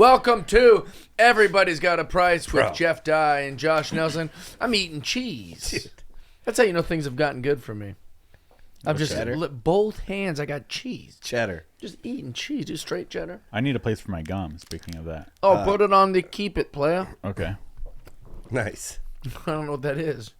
Welcome to Everybody's Got a Price with Jeff Dye and Josh Nelson. I'm eating cheese. That's how you know things have gotten good for me. I've just both hands. I got cheese. Cheddar. Just eating cheese. Just straight cheddar. I need a place for my gum. Speaking of that. Oh, put it on the keep it, player. Okay. Nice. I don't know what that is.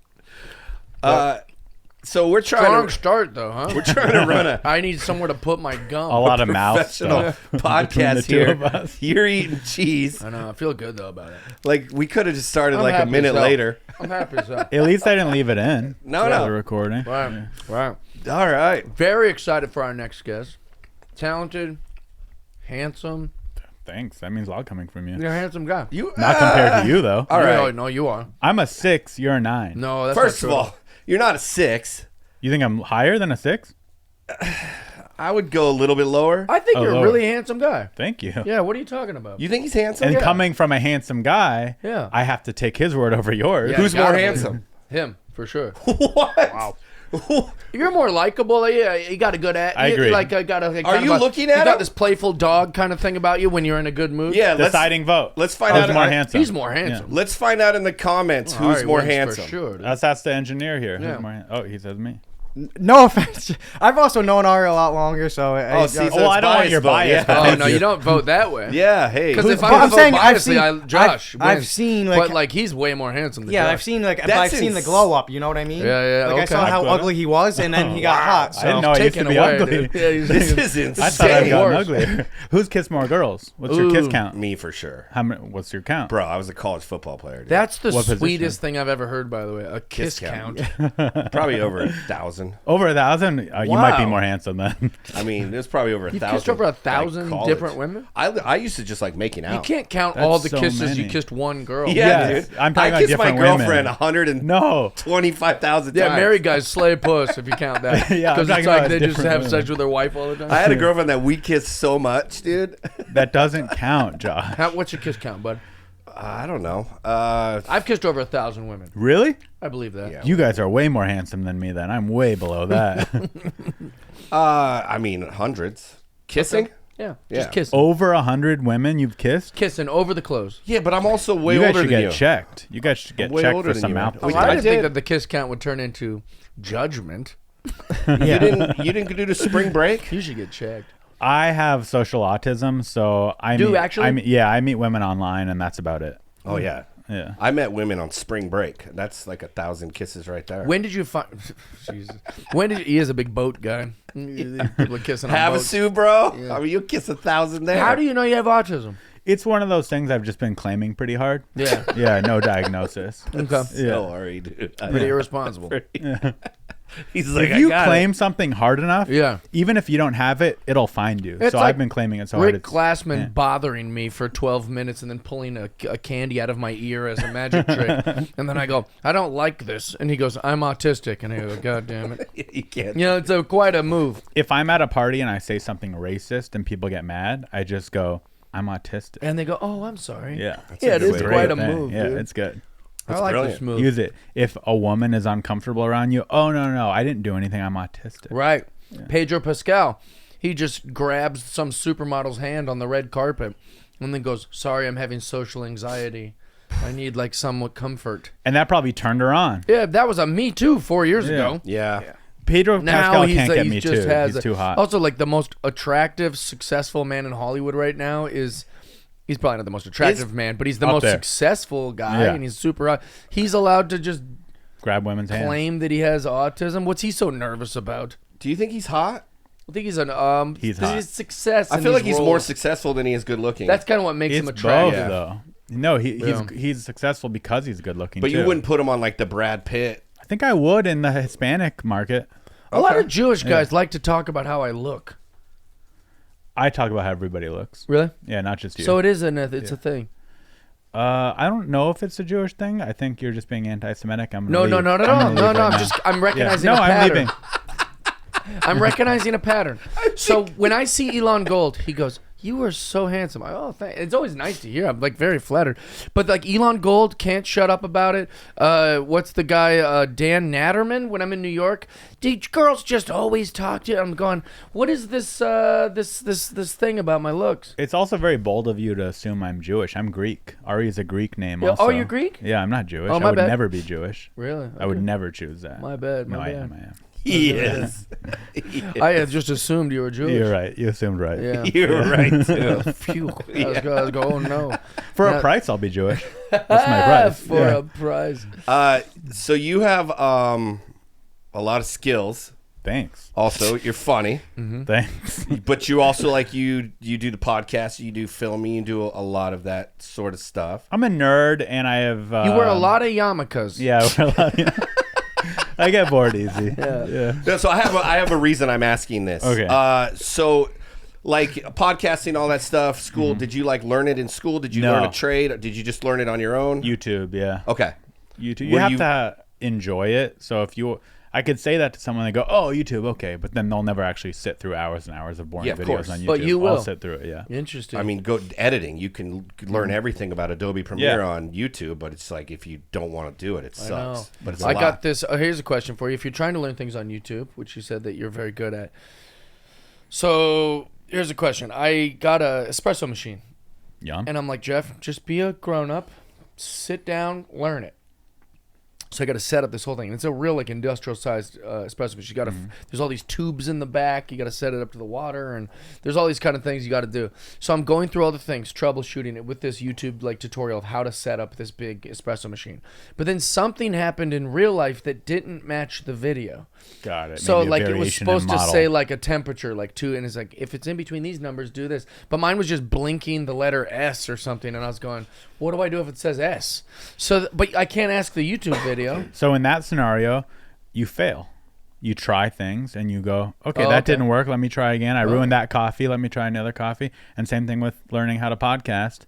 So we're trying Strong to start though, huh? we're trying to run a I need somewhere to put my gum. A lot of mouth professional stuff podcast between the two here. of us. You're eating cheese. I know. I feel good though about it. Like we could have just started I'm like a happy minute as hell. later. I'm happy as hell. At least I didn't leave it in. No, for no. the recording. Right. Yeah. Right. All right. Very excited for our next guest. Talented, handsome. Thanks. That means a lot coming from you. You're a handsome guy. You Not compared to you though. All right. No, you are. I'm a 6. You're a 9. No, that's First not of true. all, you're not a 6. You think I'm higher than a 6? I would go a little bit lower. I think Oh, you're a Lord. really handsome guy. Thank you. Yeah, what are you talking about? You think he's handsome? And coming from a handsome guy, Yeah. I have to take his word over yours. Yeah, Who's you gotta more believe handsome? Him, for sure. What? Wow. You're more likable. Yeah, you got a good I agree. Are you looking at You got him? this playful dog kind of thing about you when you're in a good mood. Yeah, Deciding vote. let's find Who's out. more handsome. He's more handsome. Let's find out in the comments who's Ari more wins handsome. For sure. dude. Let's ask the engineer here. Yeah. Who's more he says me. No offense. I've also known Ari a lot longer, so Oh, see, so I it's don't want your biased vote, bias. Oh Thank no, you. you don't vote that way. Yeah, hey. Because if But I I'm vote saying I've biasly, seen- Josh I've wins. seen, like- but like he's way more handsome than Yeah, Josh. I've seen like That's I've seen the glow up. You know what I mean? Yeah, Like I okay. saw how Black ugly he was, and then he got hot. So. I didn't know I used taken to be away, ugly. dude. Yeah, he's- This is insane. I thought I'd gotten Worse. uglier. Who's kissed more girls? What's your kiss Ooh. count? Me for sure. What's your count? Bro, I was a college football player. Dude. That's the What sweetest position? thing I've ever heard, by the way. A kiss count. Probably over 1,000. Over 1,000? You might be Wow. more handsome then. I mean, there's probably over 1,000. You've kissed over 1,000 college. different women? I used to just like making out. You can't count That's all the so kisses you many. kissed one girl. Yeah, Yes, dude. I'm talking I about kissed my different women. girlfriend 125,000 Yeah, times. married guys slay puss if you count that. Yeah, I'm Because talking it's like about they just different have women. sex with their wife all the time. I had a girlfriend that we kissed so much, dude. That doesn't count, Josh. What's your kiss count, bud? I don't know. I've kissed over 1,000 women. Really? I believe that. Yeah. You guys are way more handsome than me then. I'm way below that. I mean, hundreds. Kissing? Yeah, Yeah. just kissing. Over 100 women you've kissed? Kissing over the clothes. Yeah, but I'm also way You guys older should than get you. checked. You guys should get way checked older for than some you, man. mouth. Oh, We- I I didn't think did. that the kiss count would turn into judgment. You didn't do the spring break? You should get checked. I have social autism, so I Do you meet, actually? I meet women online, and that's about it. Oh, yeah. Yeah. I met women on spring break. That's like 1,000 kisses right there. When did you find? Jesus. When did he is a big boat guy? People are kissing on boats. Havasu, bro. I mean, you kiss 1,000 there. How do you know you have autism? It's one of those things I've just been claiming pretty hard. Yeah. Yeah, no diagnosis. Okay. So Ari, dude. Pretty irresponsible. He's like, If you I got claim something hard enough, Yeah. even if you don't have it, it'll find you. It's So like I've been claiming it so hard. Rick Glassman bothering me for 12 minutes and then pulling a candy out of my ear as a magic trick. And then I go, I don't like this. And he goes, I'm autistic. And I go, God damn it. it. You can't. You know, it's quite a move. If I'm at a party and I say something racist and people get mad, I just go, I'm autistic. And they go, oh, I'm sorry. Yeah. Yeah, it good is way to quite a Great thing. move, Yeah, dude. it's good. I like brilliant. this move. Use it. If a woman is uncomfortable around you, oh, no, I didn't do anything. I'm autistic. Right. Pedro Pascal, he just grabs some supermodel's hand on the red carpet and then goes, sorry, I'm having social anxiety. I need like somewhat comfort. And that probably turned her on. Yeah, that was a Me Too 4 years ago. Yeah. Pedro Now Pascal he's can't get he me just too. has He's too hot. Also, like the most attractive, successful man in Hollywood right now is. He's probably not the most attractive man, but he's the Up most there. successful guy, Yeah. and he's super hot. He's allowed to just Grab women's hands. claim that he has autism. What's he so nervous about? Do you think he's hot? I think he's an He's this hot. is success. I in feel like these he's more roles. successful than he is good looking. That's kind of what makes It's him both, attractive. though. No, Yeah. he's successful because he's good looking, but too. you wouldn't put him on like the Brad Pitt. I think I would in the Hispanic market. A lot of Jewish guys like to talk about how I look. I talk about how everybody looks. Really? Yeah, not just you. So it is it's a thing. I don't know if it's a Jewish thing. I think you're just being anti-Semitic. I'm No, gonna no, leave. no, no, I'm no, gonna no. leave right now. I'm recognizing No, a I'm pattern. leaving. I'm recognizing a pattern. So when I see Elon Gold, he goes, You are so handsome. Oh, it's always nice to hear. I'm like very flattered. But like Elon Gold can't shut up about it. What's the guy, Dan Natterman? When I'm in New York, girls just always talk to you. I'm going, what is this this thing about my looks? It's also very bold of you to assume I'm Jewish. I'm Greek. Ari is a Greek name. Also. Oh, you're Greek? Yeah, I'm not Jewish. Oh, I would bad. never be Jewish. Really? Okay. I would never choose that. My bad. No, My I bad. am. He is. I had just assumed you were Jewish. You're right. You assumed right. Yeah. You're right too. Phew. I was going, oh no. For Now- a price, I'll be Jewish. That's my price. For a prize. So you have a lot of skills. Thanks. Also, you're funny, Thanks. but you also you do the podcast, you do filming, you do a lot of that sort of stuff. I'm a nerd, and I have. You wear a lot of yarmulkes. Yeah, I wear a lot. I get bored easy. Yeah. No, so I have a reason I'm asking this. Okay. So like podcasting, all that stuff, school, did you learn it in school? Did you No. learn a trade? Or did you just learn it on your own? YouTube, yeah. Okay. YouTube. Were You have to enjoy it. So I could say that to someone, they go, "Oh, YouTube, okay," but then they'll never actually sit through hours and hours of boring Yeah, of videos course. on YouTube. But you will. I'll sit through it, yeah. Interesting. I mean, go editing. You can learn everything about Adobe Premiere on YouTube, but it's if you don't want to do it, it I know. sucks. But it's I got this. Here's a question for you. If you're trying to learn things on YouTube, which you said that you're very good at. So here's a question. I got a espresso machine. Yum. And I'm like, Jeff, just be a grown-up. Sit down, learn it. So I got to set up this whole thing. And it's a real industrial-sized espresso machine. You got to. There's all these tubes in the back. You got to set it up to the water, and there's all these kind of things you got to do. So I'm going through all the things, troubleshooting it with this YouTube tutorial of how to set up this big espresso machine. But then something happened in real life that didn't match the video. Got it. So Maybe a it was variation in supposed to model. say a temperature 2, and it's if it's in between these numbers, do this. But mine was just blinking the letter S or something, and I was going, what do I do if it says S? So, but I can't ask the YouTube video. So in that scenario, you fail. You try things and you go, okay, Oh, that okay. didn't work. Let me try again. I ruined that coffee. Let me try another coffee. And same thing with learning how to podcast.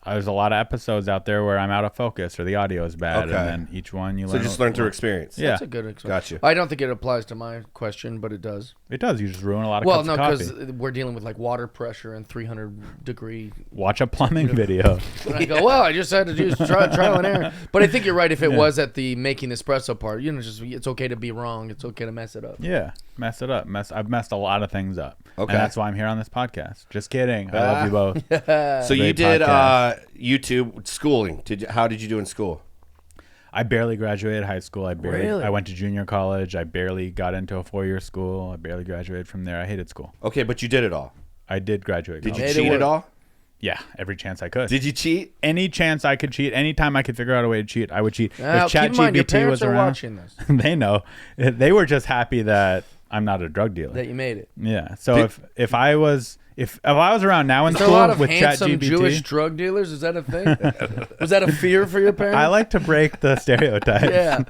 There's a lot of episodes out there where I'm out of focus or the audio is bad. Okay. And then each one you So learn. just learn through experience. Yeah. That's a good explanation. Gotcha. I don't think it applies to my question, but it does. It does. You just ruin a lot of Well, cups no, of coffee. because we're dealing with water pressure and 300-degree. Watch a plumbing video. And I go, well, I just had to do trial and error. But I think you're right. If it was at the making espresso part, just it's okay to be wrong. It's okay to mess it up. Yeah. Mess it up. I've messed a lot of things up. Okay. And that's why I'm here on this podcast. Just kidding. I love you both. So you Great did podcast. YouTube schooling. How did you do in school? I barely graduated high school. Really? I went to junior college. I barely got into a 4-year school. I barely graduated from there. I hated school. Okay, but you did it all. I did graduate. Did you college. Made it cheat work. at all? Yeah, every chance I could. Did you cheat? Any chance I could cheat, anytime I could figure out a way to cheat, I would cheat. Now, if keep in mind, your ChatGPT parents was are around, watching this. they know. They were just happy that I'm not a drug dealer. That you made it. Yeah. So if I was around now in Is there a school lot of with handsome ChatGPT, Jewish drug dealers? Is that a thing? Was that a fear for your parents? I like to break the stereotype. Yeah.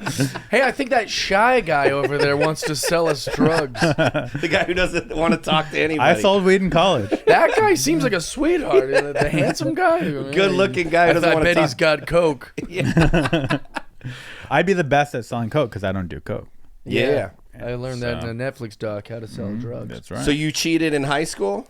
Hey, I think that shy guy over there wants to sell us drugs. The guy who doesn't want to talk to anybody. I sold weed in college. That guy seems like a sweetheart. The handsome guy. Good-looking guy who doesn't I want to bet talk. he's got coke. I'd be the best at selling coke because I don't do coke. Yeah. I learned that So- in a Netflix doc, how to sell drugs. That's right. So you cheated in high school?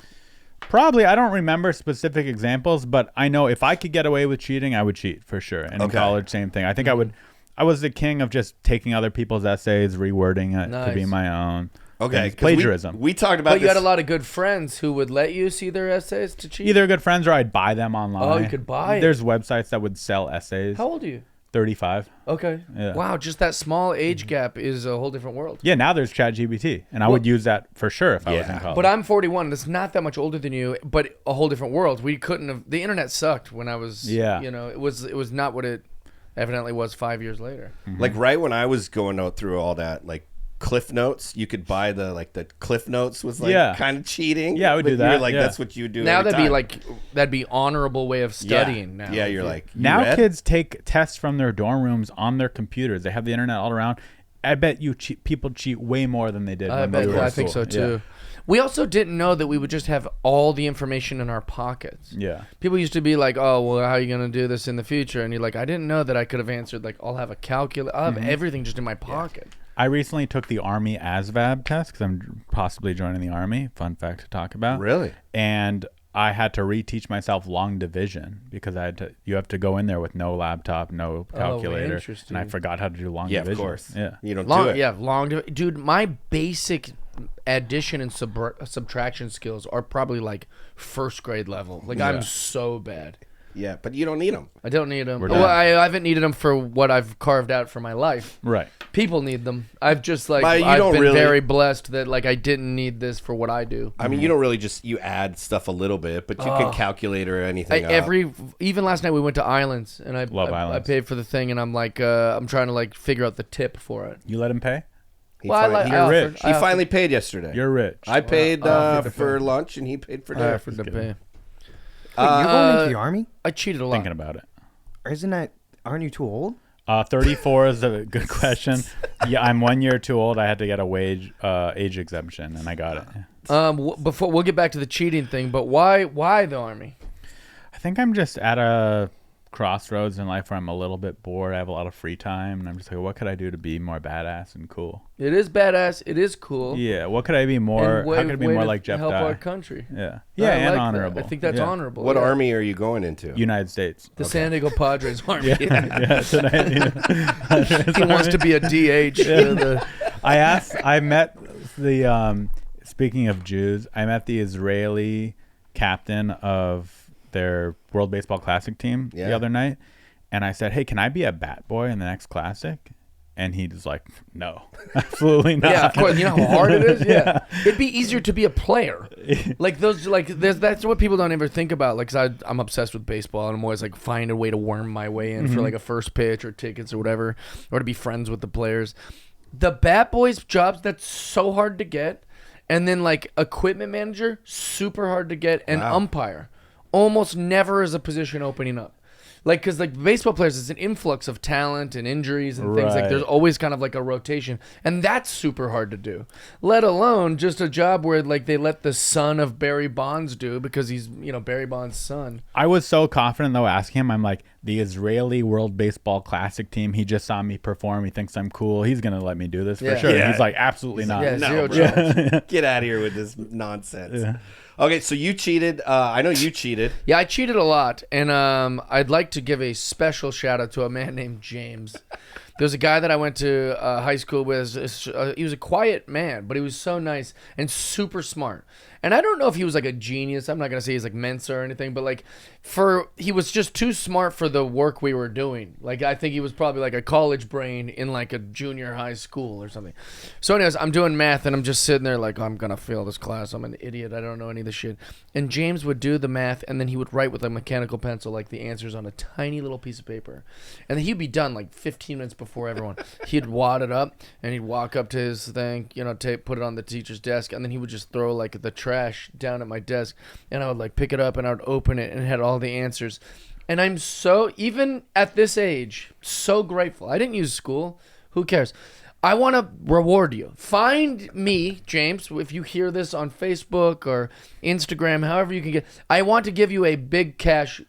Probably, I don't remember specific examples, but I know if I could get away with cheating, I would cheat for sure. And in Okay. college, same thing. I think I was the king of just taking other people's essays, rewording it to be Nice. my own. Okay. And 'cause plagiarism. We talked about But you this. had a lot of good friends who would let you see their essays to cheat? Either good friends or I'd buy them online. Oh, you could buy it. There's websites that would sell essays. How old are you? 35. Okay. Yeah. Wow, just that small age gap is a whole different world. Yeah, now there's ChatGPT, and I would use that for sure if I was in Yeah. college. But I'm 41. That's not that much older than you, but a whole different world. We couldn't have. The internet sucked when I was. Yeah. It was not what it evidently was 5 years later. Like right when I was going out through all that, Cliff Notes, you could buy the Cliff Notes was Yeah. kind of cheating. Yeah, I would But do you were that, yeah. that's what you would do. Now every that'd be time. honorable way of studying. Now. Yeah, you're like you now read? kids take tests from their dorm rooms on their computers. They have the internet all around. I bet people cheat way more than they did. I when they bet. were in I think so school. too. We also didn't know that we would just have all the information in our pockets. Yeah. People used to be like, "Oh, well, how are you going to do this in the future?" And you're like, "I didn't know that I could have answered. I'll have a calculator. I'll have everything just in my pocket." I recently took the Army ASVAB test because I'm possibly joining the Army. Fun fact to talk about. Really? And I had to reteach myself long division because you have to go in there with no laptop, no calculator, interesting. and I forgot how to do long Yeah, division. of course. Yeah, You don't do it. Yeah, dude. My basic addition and subtraction skills are probably like first grade level. Like I'm so bad. Yeah, but you don't need them. I don't need them. We're Well, done. I haven't needed them for what I've carved out for my life. right. People need them. I've just like But you I've don't been really- very blessed that like I didn't need this for what I do. I mean, you don't really you add stuff a little bit, but you can calculate or anything out. Even last night we went to Islands and I Love I Islands. paid for the thing and I'm like I'm trying to like figure out the tip for it. You let him pay? He, Well, fin- he, You're rich. he finally paid yesterday. You're rich. I paid for lunch, and he paid for I dinner. offered to pay. Wait, you're going into the army? I cheated a lot. Thinking about it. Or aren't you too old? 34 is a good question. Yeah, I'm 1 year too old. I had to get a age exemption, and I got it. Before we'll get back to the cheating thing, but why the army? I think I'm just at a crossroads in life where I'm a little bit bored. I have a lot of free time, and I'm just like, what could I do to be more badass and cool? It is badass. It is cool. Yeah. What could I be more? And How could I be way more to like Jeff help Dye? our country. Yeah. I Yeah, and like that. honorable. I think that's Yeah. honorable. What yeah. army are you going into? United States. The San Diego Padres army. Yeah. Tonight. He wants to be a DH. I met the speaking of Jews, I met the Israeli captain of their World Baseball Classic team the other night, and I said, "Hey, can I be a bat boy in the next classic?" And he was like, "No, absolutely not." Yeah, of course. You know how hard it is. Yeah, it'd be easier to be a player. Like those, that's what people don't ever think about. Like, i I'm obsessed with baseball, and I'm always like find a way to worm my way in for like a first pitch or tickets or whatever, or to be friends with the players. The bat boys jobs, that's so hard to get, and then like equipment manager, super hard to get, and umpire, almost never is a position opening up. Like, because like baseball players, it's an influx of talent and injuries and things. Like, Right. there's always kind of like a rotation, and that's super hard to do. Let alone just a job where like they let the son of Barry Bonds do because he's Barry Bonds' son. I was so confident though asking him. I'm like, the Israeli World Baseball Classic team. He just saw me perform. He thinks I'm cool. He's gonna let me do this Yeah. for sure. Yeah. He's like, absolutely not. Yeah, No, zero bro. chance. Get out of here with this nonsense. Okay, so you cheated. I know you cheated. Yeah, I cheated a lot, and I'd like to give a special shout out to a man named James. There's a guy that I went to high school with. He was a quiet man, but he was so nice and super smart. And I don't know if he was like a genius. I'm not gonna say he's like Mensa or anything, but like he was just too smart for the work we were doing. Like I think he was probably like a college brain in like a junior high school or something. So anyways, I'm doing math and I'm just sitting there like I'm gonna fail this class. I'm an idiot. I don't know any of this shit. And James would do the math and then he would write with a mechanical pencil like the answers on a tiny little piece of paper. And then he'd be done like 15 minutes before everyone. He'd wad it up and he'd walk up to his thing, put it on the teacher's desk, and then he would just throw like the trash down at my desk, and I would like pick it up and I would open it and it had all the answers. And I'm so, even at this age, so grateful. I didn't use school. Who cares? I want to reward you. Find me, James, if you hear this on Facebook or Instagram, however you can get. I want to give you a big cash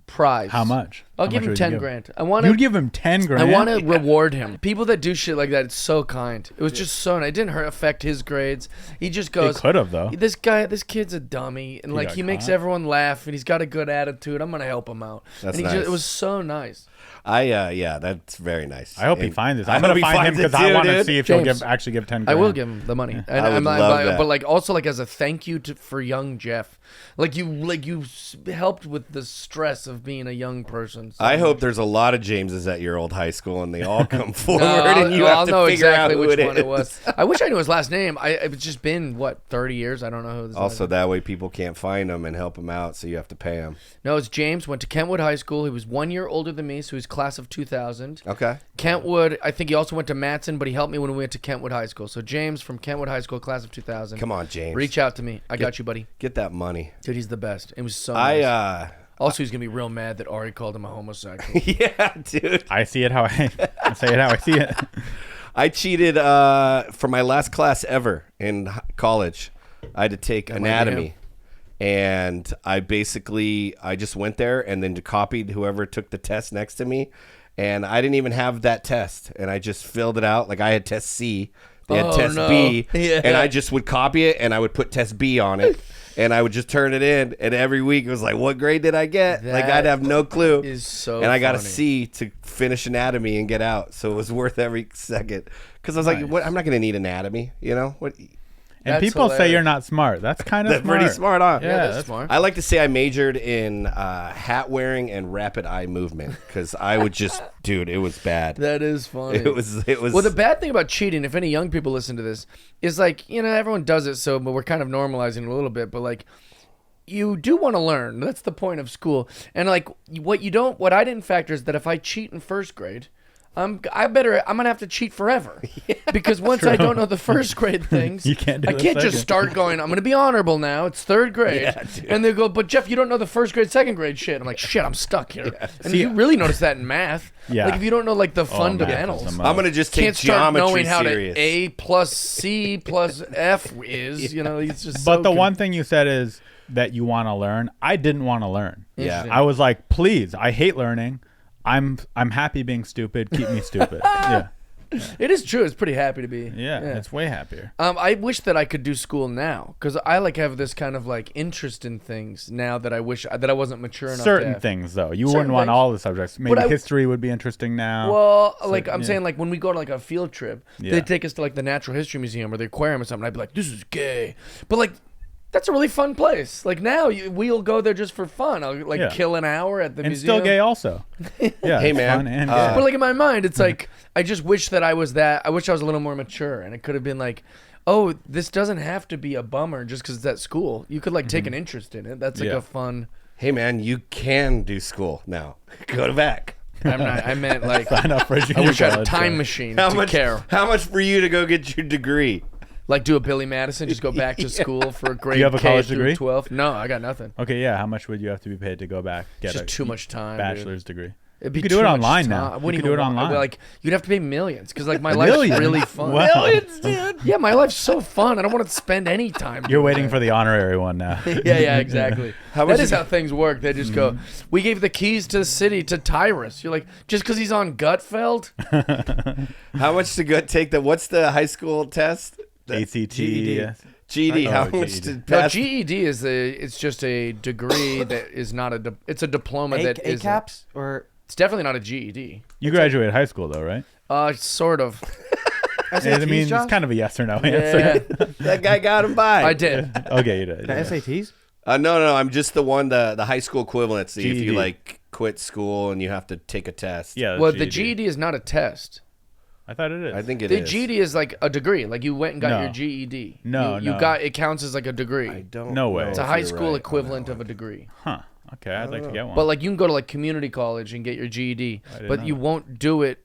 prize. How much? I'll How give much him would you 10 give? grand. I want to. You'd give him 10 grand. I want to reward him. People that do shit like that, it's so kind. It was just so nice. It didn't affect his grades. He just It goes, could have though. this kid's a dummy, and like got he makes caught. everyone laugh, and he's got a good attitude. I'm gonna help him out. That's and nice. it was so nice. Yeah, that's very nice. I hope he And finds this. I I'm hope gonna he find him finds it because I too, want to dude. see if he'll James, actually give 10 I grand. will give him the money, and I would love that. but like also like as a thank you for young Jeff, like you helped with the stress of being a young person. So I hope there's a lot of Jameses at your old high school, and they all come forward, No, and you I'll have to know figure exactly out who which it one is. it was. I wish I knew his last name. It's just been 30 years. I don't know who his last Also, name. that way people can't find him and help him out, so you have to pay him. No, it's James. Went to Kentwood High School. He was 1 year older than me, so he's class of 2000. Okay. Kentwood, I think he also went to Matson, but he helped me when we went to Kentwood High School. So James from Kentwood High School, class of 2000. Come on, James. Reach out to me. I got you, buddy. Get that money. Dude, he's the best. It was so nice. I Also, he's going to be real mad that Ari called him a homosexual. yeah, dude. I see it how I say it how I see it. I cheated for my last class ever in college. I had to take might be him. anatomy. And I just went there and then copied whoever took the test next to me. And I didn't even have that test. And I just filled it out. Like I had test C, They had test no. B, Yeah. and I just would copy it, and I would put test B on it, and I would just turn it in, and every week it was like, what grade did I get? Like, I'd have no clue. Is so and I got a funny. C to finish anatomy and get out, so it was worth every second. Because I was like, what? I'm not going to need anatomy, you know? What? And That's people say hilarious. you're not smart. That's kind of That's pretty smart, huh? Yeah, that's smart. I like to say I majored in hat wearing and rapid eye movement because I would just, dude, it was bad. That is funny. It was. Well, the bad thing about cheating, if any young people listen to this, is like, you know, everyone does it, so but we're kind of normalizing it a little bit, but like, you do want to learn. That's the point of school. And like, what I didn't factor is that if I cheat in first grade, I'm gonna have to cheat forever because once I don't know the first grade things, You can't do I the can't just second. start going, I'm gonna be honorable now. It's third grade, Yeah, dude. and they go, but Jeff, you don't know the first grade, second grade shit. I'm like, shit, I'm stuck here. And you really notice that in math. Yeah. Like if you don't know like the math is fundamentals. the most. I'm gonna just take Can't start geometry knowing how serious. to A plus C plus F is, you know, it's just. But so the one thing you said is that you want to learn. I didn't want to learn. Yeah. I was like, please, I hate learning. I'm happy being stupid. Keep me stupid. Yeah. It is true. It's pretty happy to be. Yeah. It's way happier. I wish that I could do school now because I like have this kind of like interest in things now that I wish that I wasn't mature enough. Certain to have. things, though. You Certain wouldn't want things. all the subjects. Maybe But history would be interesting now. Well, like I'm yeah. saying, like when we go to like a field trip, Yeah. they take us to like the Natural History Museum or the aquarium or something. I'd be like, this is gay, but like. That's a really fun place. Like now, we'll go there just for fun. I'll like Yeah. kill an hour at the and museum. still gay also. Yeah. Hey, it's man, fun and uh, gay. But like in my mind, it's like I just wish that I was that. I wish I was a little more mature, and it could have been like, oh, this doesn't have to be a bummer just because it's at school. You could like take an interest in it. That's like Yeah. a fun. Hey, man, you can do school now. Go back. I'm not. I meant like. Sign up for a I junior wish I had a college, time yeah. machine How to much? care. How much for you to go get your degree? Like do a Billy Madison, just go back to school for a grade. you have a K college through degree? 12. No, I got nothing. Okay, yeah. How much would you have to be paid to go back? Get Just a too much time. dude. bachelor's degree. It'd be You could do too it much online time. now. I You wouldn't could do even it want- online. Like you'd have to pay millions because like my life's Millions? really fun. Wow. Millions, dude. Yeah, my life's so fun. I don't want to spend any time. You're doing waiting that. for the honorary one now. Yeah, exactly. How That much is you- how things work. They just go, we gave the keys to the city to Tyrus. You're like, just because he's on Gutfeld? How much to go take the? What's the high school test? The ACT. GED. yes. GED. Oh, How GED. much to No, pass? GED is it's just a degree that is not a, it's a diploma that is, ACAPS or it's definitely not a GED. You graduated high school though, right? Sort of. I mean, Josh? it's kind of a yes or no Yeah, answer. That guy got him by. I did. Okay, you did. The yeah. SATs? No. I'm just the one. The high school equivalency. If you GED. like quit school and you have to take a test. Yeah. Well, the GED is not a test. I thought it is. I think it The is. GED is like a degree. Like you went and got No. your GED. No, you no. got it counts as like a degree. I don't. No know way. if It's a you're high school right on equivalent that of a one. degree. Huh. Okay, I'd like to get one. But like you can go to like community college and get your GED, didn't but know you that. won't do it.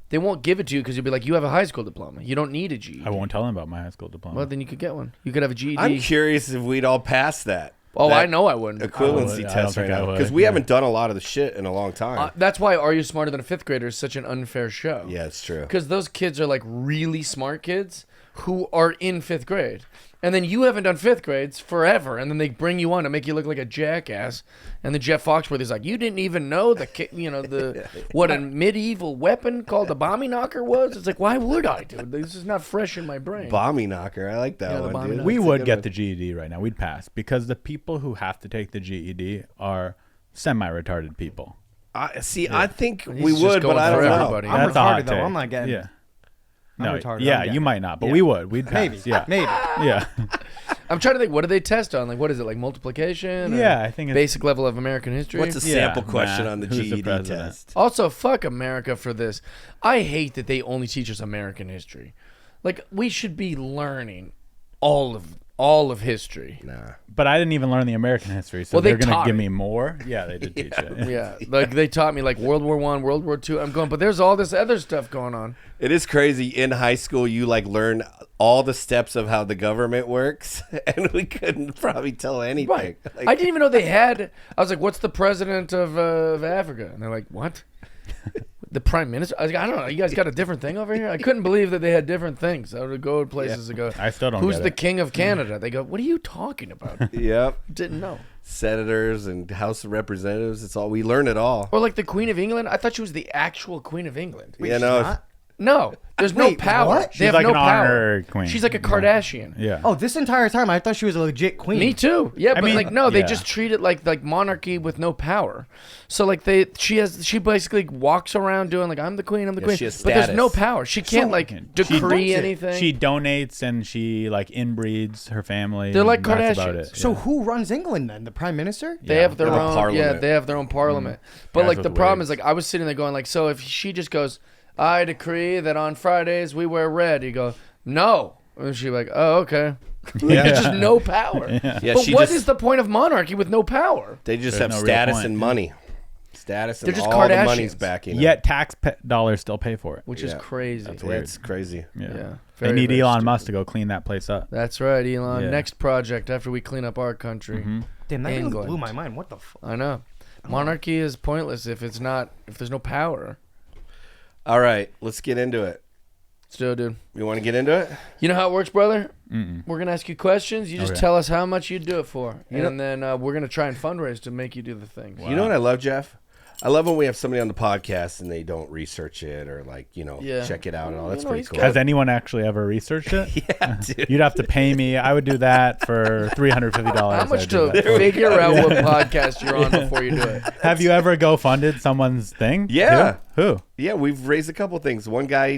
They won't give it to you because you'll be like, you have a high school diploma. You don't need a GED. I won't tell him about my high school diploma. Well, then you could get one. You could have a GED. I'm curious if we'd all pass that. Oh, that I know I wouldn't. equivalency I don't test right think I now would, because we yeah. haven't done a lot of the shit in a long time. That's why Are You Smarter Than a Fifth Grader is such an unfair show. Yeah, it's true. Because those kids are like really smart kids who are in fifth grade. And then you haven't done fifth grades forever. And then they bring you on to make you look like a jackass. And then Jeff Foxworthy is like, you didn't even know what a medieval weapon called a bombing knocker was? It's like, why would I, dude? This is not fresh in my brain. Bommy knocker. I like that Yeah, the one, bommy dude. knocker. we That's a would good get one. the GED right now. We'd pass because the people who have to take the GED are semi-retarded people. See, I think He's we just would, going but I for don't know. everybody. I'm That's a hot retarded, though. take. I'm not getting Yeah. I'm No, retarded. yeah, I'm you getting- might not, but yeah. we would. We'd pass. Maybe. Yeah. Maybe. Yeah. I'm trying to think, what do they test on? Like, what is it, like multiplication? Or Yeah, I think it's- basic level of American history? What's a Yeah, sample question math. on the Who's the GED president? test? Also, fuck America for this. I hate that they only teach us American history. Like, we should be learning all of history. Nah. But I didn't even learn the American history, so Well, they they're going taught to give me. me more. Yeah, they did teach it. Yeah, like they taught me like World War I, World War II. I'm going, but there's all this other stuff going on. It is crazy. In high school, you like learn all the steps of how the government works, and we couldn't probably tell anything. Right. Like, I didn't even know they had. I was like, "What's the president of Africa?" And they're like, "What? The prime minister?" I was like, "I don't know. You guys got a different thing over here." I couldn't believe that they had different things. I would go to places and go, I still don't "Who's get the it. king of Canada?" They go, "What are you talking about?" Yep. Didn't know. Senators and House of Representatives. It's all we learn it all. Or like the Queen of England. I thought she was the actual Queen of England. You know, No, there's no Wait, power. what? They She's have like no an power. honorary queen. She's like a Kardashian. Yeah. Oh, this entire time I thought she was a legit queen. Me too. Yeah, but mean, like no, they yeah. just treat it like monarchy with no power. So like she basically walks around doing like I'm the queen, I'm the queen. she has but there's no status. power. She can't decree anything. She donates and she inbreeds her family. They're like That's Kardashians. about it. So yeah. who runs England then? The prime minister? They have their They have a own parliament. they have their own parliament. But Guys like with the problem wigs. is like I was sitting there going like so if she just goes I decree that on Fridays we wear red. You go no. And she's like oh okay. There's just no power. Yeah, But she what just- is the point of monarchy with no power? They just There's have no real status point. and money. Status and They're just all the Kardashians. money's backing them. Yet dollars still pay for it. Which is Yeah. crazy. That's Yeah, weird. it's crazy. Yeah. Yeah. They Very, need very Elon stupid. Musk to go clean that place up. That's right, Elon. Yeah. Next project after we clean up our country. Damn, that really England. blew my mind. What the fuck? I know. Monarchy is pointless if there's no power. All right, let's get into it. Let's do it, dude. You want to get into it? You know how it works, brother? We're going to ask you questions. You just Okay. tell us how much you'd do it for. You And then we're going to try and fundraise to make you do the things. You know what I love, Jeff? I love when we have somebody on the podcast and they don't research it or Yeah. check it out and all. That's You know, pretty he's cool. Has anyone actually ever researched it? Yeah, dude. You'd have to pay me. I would do that for $350. How much I'd do to that. figure out what podcast you're on before you do it? Have you ever GoFunded someone's thing? Yeah. Who? Yeah, we've raised a couple things. One guy,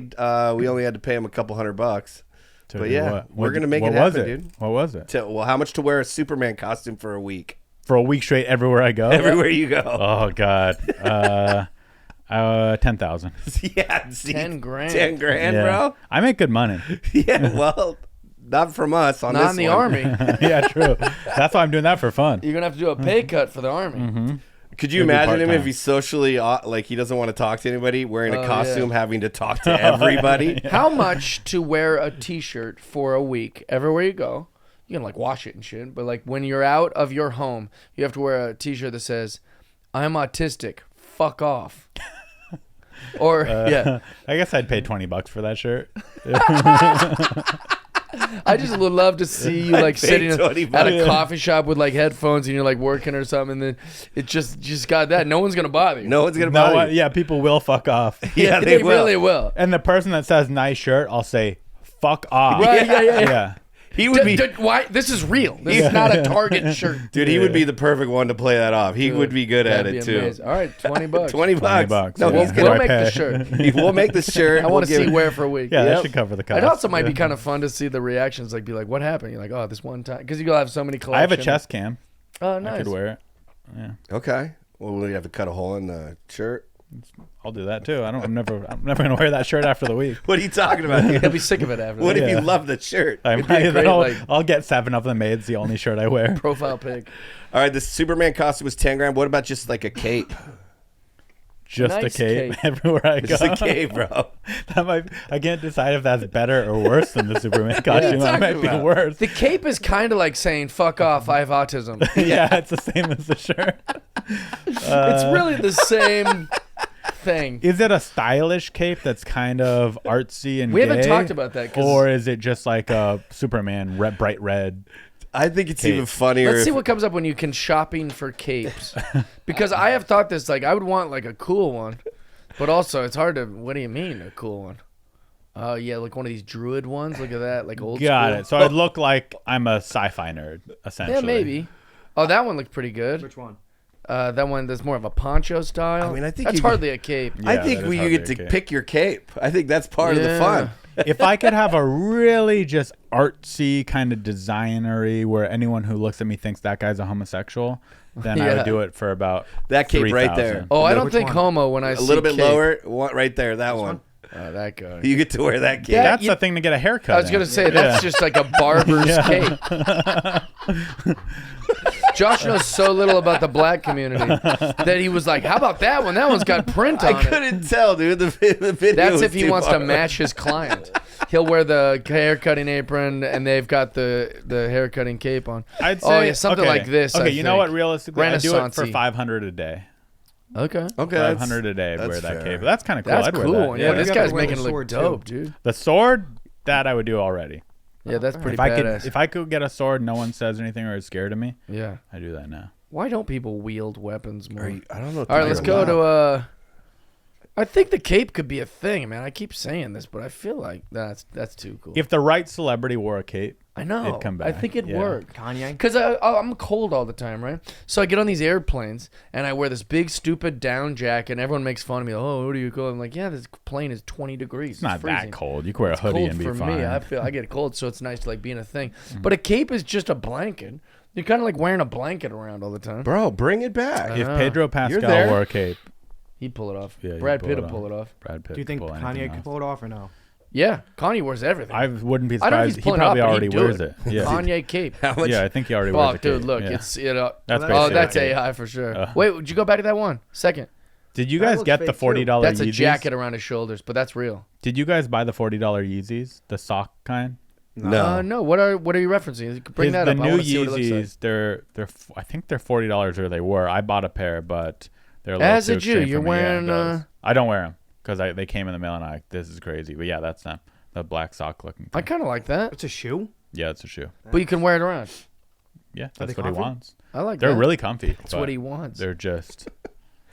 we only had to pay him a couple $100. To But do yeah, what? we're gonna make what it was happen, it? dude. What was it? Well, how much to wear a Superman costume for a week? For a week straight, everywhere I go. Everywhere you go. Oh God. 10,000. Yeah, see, 10 grand. 10 grand, Yeah. bro. I make good money. Yeah, well, not from us on Not this in the one. Army. Yeah, true. That's why I'm doing that for fun. You're going to have to do a pay cut for the Army. Could you It'd be imagine him part-time. if he's socially he doesn't want to talk to anybody, wearing Oh, a yeah. costume, having to talk to everybody? How much to wear a T-shirt for a week everywhere you go? You can wash it and shit, but when you're out of your home, you have to wear a T-shirt that says, "I'm autistic. Fuck off." Or yeah, I guess I'd pay $20 for that shirt. I just would love to see you I'd pay sitting $20 at a coffee shop with headphones and you're working or something, and then it just got that. No one's gonna bother you. No one's gonna No, bother you. yeah, people will fuck off. Yeah, they will. really will. And the person that says nice shirt, I'll say, fuck off. Right? Yeah. Yeah. He would be, Why? This is real. This is not a Target shirt. dude. He would be the perfect one to play that off. He would be good at That'd it be too. amazing. All right, $20. $20. $20, No, yeah. he's We'll gonna. make the Okay. shirt. We'll make the shirt. I want to We'll see give- wear for a week. Yeah, Yep. that should cover the cost. It also might be Yeah. kind of fun to see the reactions. Be like, what happened? You're like, oh, this one time. Because you'll have so many collections. I have a chest cam. Oh, I nice. could wear it. Yeah. Okay. Well, we have to cut a hole in the shirt. I'll do that too. I'm never gonna wear that shirt after the week. What are you talking about? He'll be sick of it after What that. if you Yeah. love the shirt? I It'd be a might, great, I'll get 7 of them made. It's the only shirt I wear. Profile pic. All right, the Superman costume was 10 grand. What about just a cape? Just Nice a cape, cape. everywhere I go. Just a cape, bro. That might. I can't decide if that's better or worse than the Superman costume. That might be about? worse. The cape is kind of like saying, fuck off, I have autism. Yeah, it's the same as the shirt. It's really the same thing. Is it a stylish cape that's kind of artsy and We haven't gay? talked about that, 'cause- Or is it just like a Superman bright red? I think it's Cape. even funnier. Let's see if- what comes up when you can shopping for capes. Because I have thought this, I would want a cool one. But also, it's hard to, what do you mean, a cool one? Oh, yeah, one of these druid ones. Look at that, old Got school. it. So I'd look like I'm a sci-fi nerd, essentially. Yeah, maybe. Oh, that one looked pretty good. Which one? That one that's more of a poncho style. I mean, I think that's you- hardly a cape. I Yeah, think that is you hardly get a to cape. pick your cape. I think that's part of the Yeah. fun. If I could have a really just artsy kind of designery where anyone who looks at me thinks that guy's a homosexual, then I Yeah. would do it for about That cape right 3,000. there. Oh, I No, don't which think one? homo when I A see little bit cape. lower. Right there, that one. Oh, that guy. You get to wear that cape. Yeah. That's you- the thing to get a haircut. I was in. gonna say that's just like a barber's Yeah. cape. Josh knows so little about the black community that he was like, "How about that one? That one's got print I on it." couldn't tell, dude. The video. That's was if he too wants to far. match his client. He'll wear the hair cutting apron, and they've got the hair cutting cape on. I'd say Oh, yeah, something okay. like this, Okay, I you know think. what? Realistically, I do it for Renaissance-y. $500 a day. Okay, Okay, $500 a day to that's wear that fair. cape. That's kind of cool. that's I'd wear cool. that. Yeah, this You gotta guy's wear making the it look sword, too. dope, dude. The sword, that I would do already. Yeah, that's pretty If badass. I could get a sword, no one says anything or is scared of me. Yeah. I do that now. Why don't people wield weapons more? I don't know. All right, let's go to I think the cape could be a thing, man. I keep saying this, but I feel like that's too cool. If the right celebrity wore a cape, I know. it'd come back. I think it'd work. Kanye? Because I'm cold all the time, right? So I get on these airplanes, and I wear this big, stupid down jacket, and everyone makes fun of me. Oh, what are you cold? I'm like, yeah, this plane is 20 degrees. It's not freezing. that cold. You can wear a hoodie Cold and be for fine. me. I get cold, so it's nice to like be in a thing. But a cape is just a blanket. You're kind of like wearing a blanket around all the time. Bro, bring it back. If Pedro Pascal there. wore a cape, He'd pull it off. yeah, Brad Pitt would pull it off. Brad Pitt. Do you think could pull Kanye anything could off. pull it off or no? Yeah, Kanye wears everything. I wouldn't be I don't know if surprised. he's He pulling it probably off, but already he'd do wears it. it. Yeah. Kanye cape. How much? Yeah, I think he already wears Oh, a cape. dude, look, Yeah. it's That's Oh, basically that's a cape. AI for sure. Wait, would you go back to that one? Second. Did you That guys looks get the fake, too. $40 That's a Yeezys? jacket around his shoulders, but that's real. Did you guys buy the $40 Yeezys, the sock kind? No. No. What are you referencing? Bring that the up. I new want to see what it looks like. Yeezys, they're I think they're $40, or they were. I bought a pair, but they're a little As too a Jew, extreme you're for me. Yeah, wearing, those. I don't wear them because they came in the mail, and this is crazy. But yeah, that's them. The black sock looking I thing. kind of like that, It's a shoe? Yeah, it's a shoe. but you can wear it around. Yeah, Are that's they what he comfy? wants. I like They're that. really comfy. That's what he wants. They're just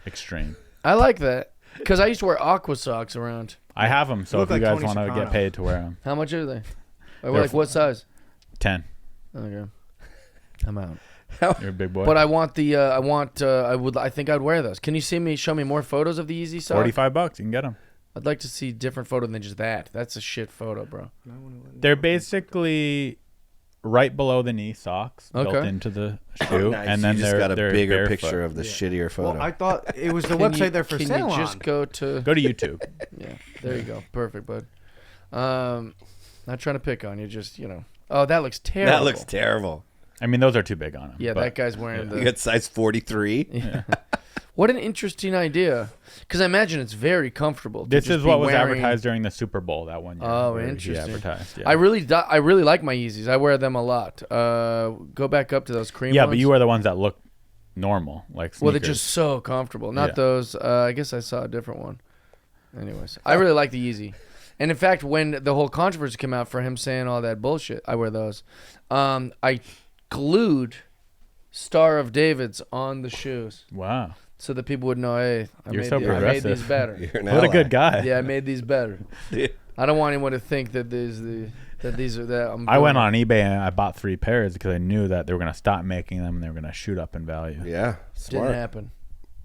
extreme. I like that because I used to wear aqua socks around. I have them, so You if look you like guys Tony want to Soprano. get paid to wear them, How much are they? Or They're like what size? 10. Okay, I'm out. You're a big boy. But I want the. I think I'd wear those. Can you show me more photos of the Easy socks? $45, you can get them. I'd like to see different photo than just that. That's a shit photo, bro. They're basically right below the knee socks built Okay. into the shoe, Nice. and then you just they're got a they're bigger barefoot. picture of the shittier photo. Well, I thought it was the Can website you- they're for can sale you just on. go to? Go to YouTube. Yeah, there you go. Perfect, bud. Not trying to pick on you, just Oh, that looks terrible. that looks terrible. I mean, those are too big on him. Yeah, but that guy's wearing You the. got size 43. What an interesting idea. Because I imagine it's very comfortable. to This just is be what was wearing- advertised during the Super Bowl that one year. Oh, where he interesting. advertised, yeah. I really like my Yeezys. I wear them a lot. Go back up to those cream Yeah, ones. but you wear the ones that look normal, like sneakers. Well, they're just so comfortable. Not Yeah. those. I guess I saw a different one. Anyways, I really like the Yeezy. And in fact, when the whole controversy came out for him saying all that bullshit, I wear those. I glued Star of David's on the shoes Wow. so that people would know, hey, You're so I made progressive. these better. You're an What a ally. good guy. Yeah, I made these better. I don't want anyone to think that these are that. I went on eBay and I bought 3 pairs because I knew that they were going to stop making them and they were going to shoot up in value. Yeah, smart. Didn't happen.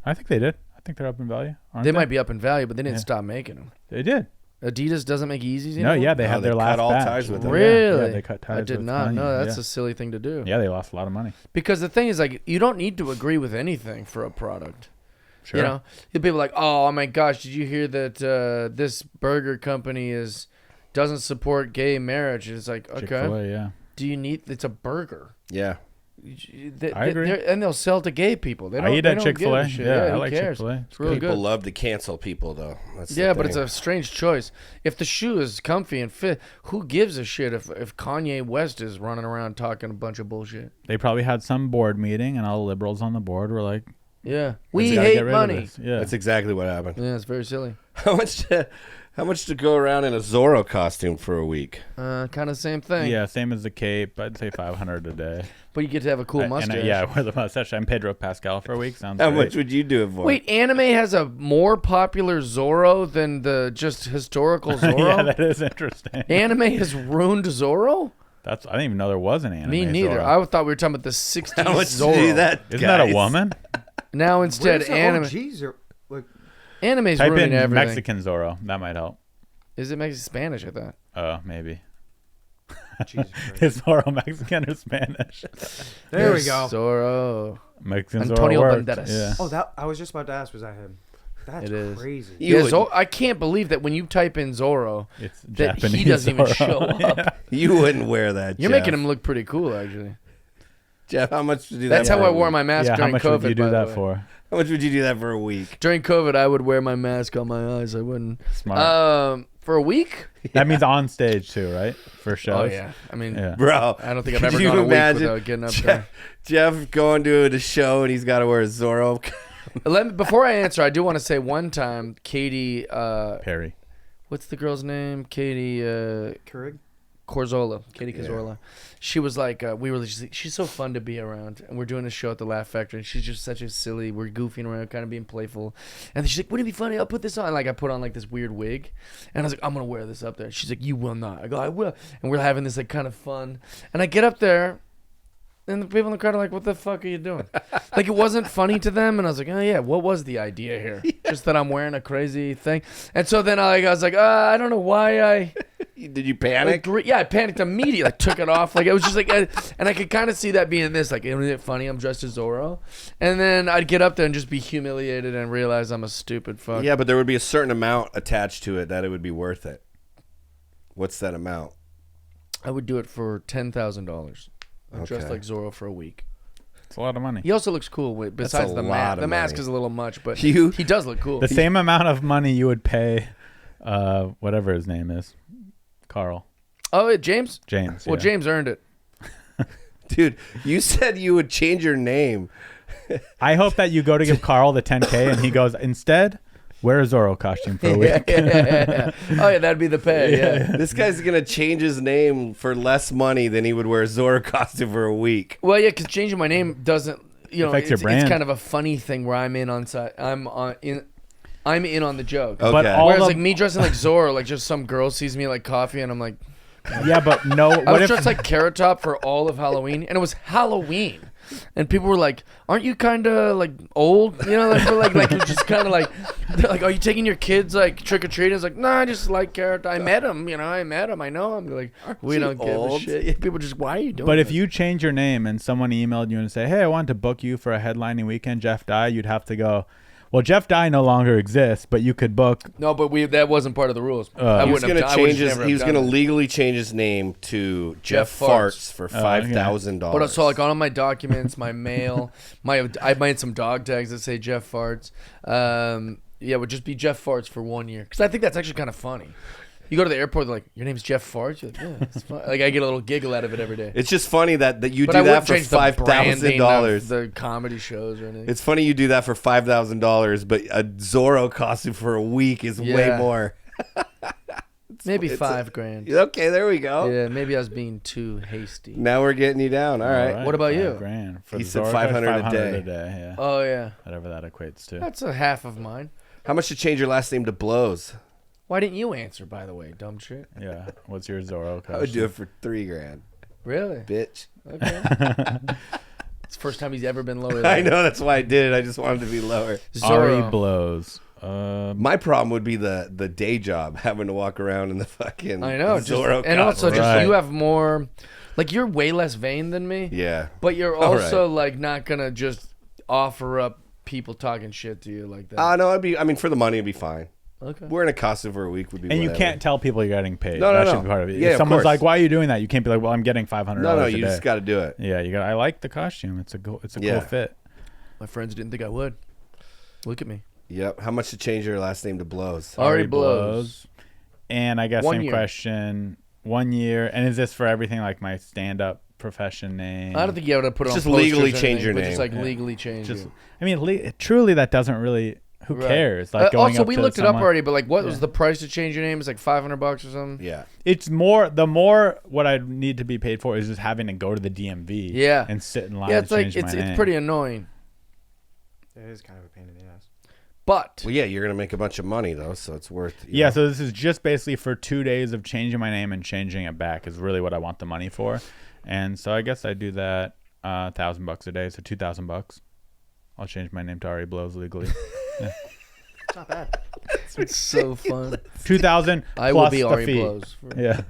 I think they did. I think they're up in value. Aren't They might be up in value, but they didn't Yeah. stop making them. They did. Adidas doesn't make Yeezys No, anymore? yeah, they No, had they their cut last all batch. ties with them. Really? Yeah, they cut ties I did with not Kanye, know. That's yeah. a silly thing to do. Yeah, they lost a lot of money. Because the thing is, like, you don't need to agree with anything for a product. Sure. You know, people are like, oh my gosh, did you hear that this burger company doesn't support gay marriage? It's like, okay, Chick-fil-A, yeah. do you need? It's a burger. Yeah. I agree. And they'll sell to gay people. They don't, I eat they at don't give a Chick-fil-A. shit. Yeah, I who like cares? Chick-fil-A. It's really People good. love to cancel people, though. That's the Yeah, but it's thing. a strange choice. If the shoe is comfy and fit, who gives a shit if Kanye West is running around talking a bunch of bullshit? They probably had some board meeting and all the liberals on the board were like, Yeah, "We we gotta get hate rid of money. this." Yeah. That's exactly what happened. Yeah, it's very silly. How much to go around in a Zorro costume for a week? Kind of same thing. Yeah, same as the cape. I'd say $500 a day. But you get to have a cool And mustache. yeah, I wear the mustache. I'm Pedro Pascal for a week. Sounds How great. much would you do it for? Wait, anime has a more popular Zorro than the just historical Zorro? Yeah, that is interesting. Anime has ruined Zorro? I didn't even know there was an anime. Me neither. Zorro. I thought we were talking about the 60s How much Zorro. to do that? Isn't that a guys? woman? Now instead, Where's the anime. OGs or, like, Anime's Type ruining in everything. Mexican Zorro. That might help. Is it Mexican Spanish, I thought? Oh, maybe. Jesus Christ. Is Zorro Mexican or Spanish? There we go. Zorro. Mexican Antonio Zorro works. Banderas. Yeah. Oh, that I was just about to ask, was that him? That's It is. crazy. You Yeah, would- I can't believe that when you type in Zorro, It's that Japanese he doesn't even Zorro. show up. Yeah. You wouldn't wear that. You're Jeff. making him look pretty cool, actually. Jeff, how much to do that? That's how for I a wore week? my mask Yeah, how during much COVID. would you by do the that way. for? How much would you do that for a week? During COVID, I would wear my mask on my eyes. I wouldn't. Smart. For a week? That means on stage too, right? For shows. Oh yeah. I mean, Yeah. Bro, I don't think I've could ever you gone a week imagine without getting up there. Jeff going to the show and he's got to wear a Zorro. Before I answer, I do want to say one time, Katy. Perry. What's the girl's name? Katy. Keurig? Corzola, Katie Cazorla. She was like, she's so fun to be around. And we're doing a show at the Laugh Factory. And she's just such a silly, we're goofing around, kind of being playful. And then she's like, wouldn't it be funny? I'll put this on. Like, I put on like this weird wig. And I was like, I'm going to wear this up there. She's like, you will not. I go, I will. And we're having this like kind of fun. And I get up there. And the people in the crowd are like, what the fuck are you doing? Like, it wasn't funny to them. And I was like, oh, yeah, what was the idea here? Just that I'm wearing a crazy thing. And so then I was like, I don't know why I... Did you panic? I panicked immediately. I took it off. Like, it was just like... and I could kind of see that being this. Like, isn't it funny? I'm dressed as Zorro. And then I'd get up there and just be humiliated and realize I'm a stupid fuck. Yeah, but there would be a certain amount attached to it that it would be worth it. What's that amount? I would do it for $10,000. I'm dressed like Zorro for a week. It's a lot of money. He also looks cool. Besides the mask, the mask is a little much, but he does look cool. The same amount of money you would pay, whatever his name is, Carl. Oh, James. James. Well, yeah. James earned it. Dude, you said you would change your name. I hope that you go to give Carl the 10K and he goes, instead, wear a Zorro costume for a week. Yeah. Oh, yeah, that'd be the pay. Yeah. This guy's going to change his name for less money than he would wear a Zorro costume for a week. Well, yeah, because changing my name doesn't, affect your brand. It's kind of a funny thing where I'm in on side. I'm in on the joke. Okay. But whereas like me dressing like Zorro, like just some girl sees me like coffee and I'm like, yeah, but no. I was dressed like Carrot Top for all of Halloween, and it was Halloween. And people were like, "Aren't you kind of like old?" You know, like you're just kind of like, they're like, "Are you taking your kids like trick or treating?" It's like, "No, I just like Carrot. I met him. I met him. I know him." Like, we don't give a shit. Yeah, people just, why are you doing? But that? if you change your name and someone emailed you and say, "Hey, I want to book you for a headlining weekend, Jeff Dye," you'd have to go, well, Jeff Dye no longer exists, but you could book. No, but that wasn't part of the rules. He was going to legally change his name to Jeff Farts for $5,000. But so like on all my documents, my mail, I made some dog tags that say Jeff Farts. It would just be Jeff Farts for 1 year, because I think that's actually kind of funny. You go to the airport, they're like, your name's Jeff Farts? You're like, yeah, it's fun. Like, I get a little giggle out of it every day. It's just funny that you do that for $5,000. The comedy shows or anything. It's funny you do that for $5,000, but a Zorro costume for a week is way more. Maybe $5,000. Okay, there we go. Yeah, maybe I was being too hasty. Now we're getting you down. All right. What about you? $5,000 for he the said Zorro, $500 a day. Yeah. Oh, yeah. Whatever that equates to. That's a half of mine. How much to change your last name to Blows? Why didn't you answer, by the way, dumb shit? Yeah. What's your Zorro costume? I would do it for $3,000. Really? Bitch. Okay. It's the first time he's ever been lower than I know, that's why I did it. I just wanted to be lower. Ari Blows. My problem would be the day job, having to walk around in the fucking Zorro and also just you have more, like, you're way less vain than me. Yeah. But you're also like not gonna just offer up people talking shit to you like that. No, for the money it'd be fine. Okay. Wearing a costume for a week would be. And whatever. you can't tell people you're getting paid. No. That should be part of it. Yeah, if someone's like, "Why are you doing that?" You can't be like, "Well, I'm getting $500." No, you just got to do it. Yeah, you got. I like the costume. It's a cool fit. My friends didn't think I would. Look at me. Yep. How much to change your last name to Blows? Ari Blows. And I guess 1 same year. question. 1 year. And is this for everything, like my stand-up profession name? I don't think you have to put it on just posters legally or change your anything, but name. Just like legally change it. I mean, truly, that doesn't really. Who cares? Like going also, up we to looked it someone, up already, but like, what was the price to change your name? It's like $500 or something. Yeah. It's more. The more what I need to be paid for is just having to go to the DMV. Yeah. And sit in line. Yeah, it's to like change my name. it's pretty annoying. It is kind of a pain in the ass. But Well, yeah, you're gonna make a bunch of money though, so it's worth. Yeah, so this is just basically for 2 days of changing my name and changing it back is really what I want the money for, and so I guess I do that $1,000 a day, so $2,000. I'll change my name to Ari Blows legally. Yeah. It's not bad. it's so fun. 2,000. I plus will be the Ari fee. Blows. Yeah,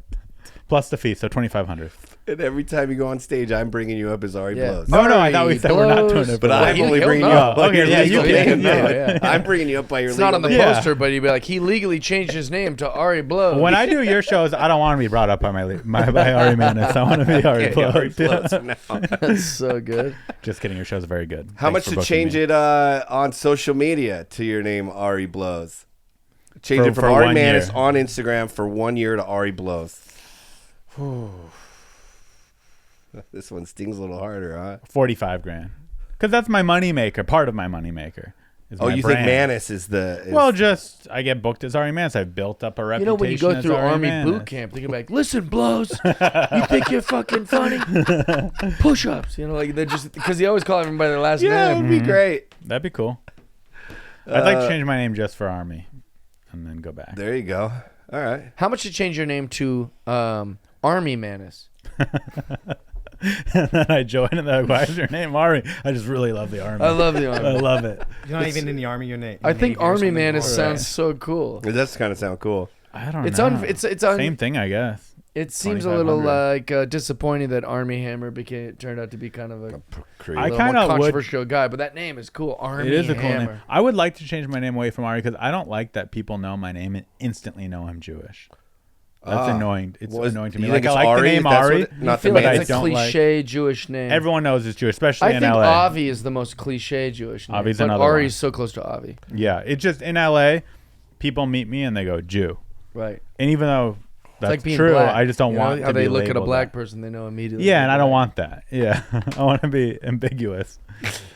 plus the fee, so 2,500. And every time you go on stage, I'm bringing you up as Ari Blows. No, I thought we said we're not doing it. But I'm only bringing you up. Okay, yeah, you can. Yeah. I'm bringing you up by your. It's not on the legal name. poster, but he'd be like, he legally changed his name to Ari Blows. When I do your shows, I don't want to be brought up by by Ari Mannis. I want to be Ari Blows. Ari Blows from now. That's so good. Just kidding. Your show's very good. How Thanks much for to change booking me. it on social media to your name, Ari Blows? Change it from for Ari 1 Mannis year. on Instagram for 1 year to Ari Blows. This one stings a little harder, huh? $45,000, because that's my money maker. Part of my money maker. is Oh, my you brand. think Mannis is the? Well, just I get booked as Army Mannis. I've built up a reputation. When you go as through Army Mannis. boot camp, they go back, listen, blows, you think you're fucking funny? Push-ups, like they're just because you always call everybody by their last Yeah, it name. would be great. That'd be cool. I'd like to change my name just for Army, and then go back. There you go. All right. How much to change your name to Army Mannis? And then I join, and they're like, why is your name Army? I just really love the Army. I love the Army. I love it. You're not even in the army. You're I think Army Mannis sounds so cool. It does kind of sound cool. I don't It's know. it's Same thing, I guess. It seems a little 2500. like disappointing that Army Hammer turned out to be kind of a Creed. I little kinda more would- controversial guy, but that name is cool. Army It is a cool Hammer. name. I would like to change my name away from Ari because I don't like that people know my name and instantly know I'm Jewish. That's annoying. It's annoying to me. You Like think I it's like the Ari? name That's what Ari. it- not I feel the like Mannis. it's a I don't like- cliche Jewish name. Everyone knows it's Jewish, especially I in think LA. Avi is the most cliche Jewish name. Avi's but another Ari's one. so close to Avi. Yeah, it's just in LA, people meet me and they go Jew, Right. and even though It's that's like being true, black. I just don't You want know, to how be they look at a labeled black that. person, they know immediately. Yeah, and I don't Right. want that. Yeah, I want to be ambiguous.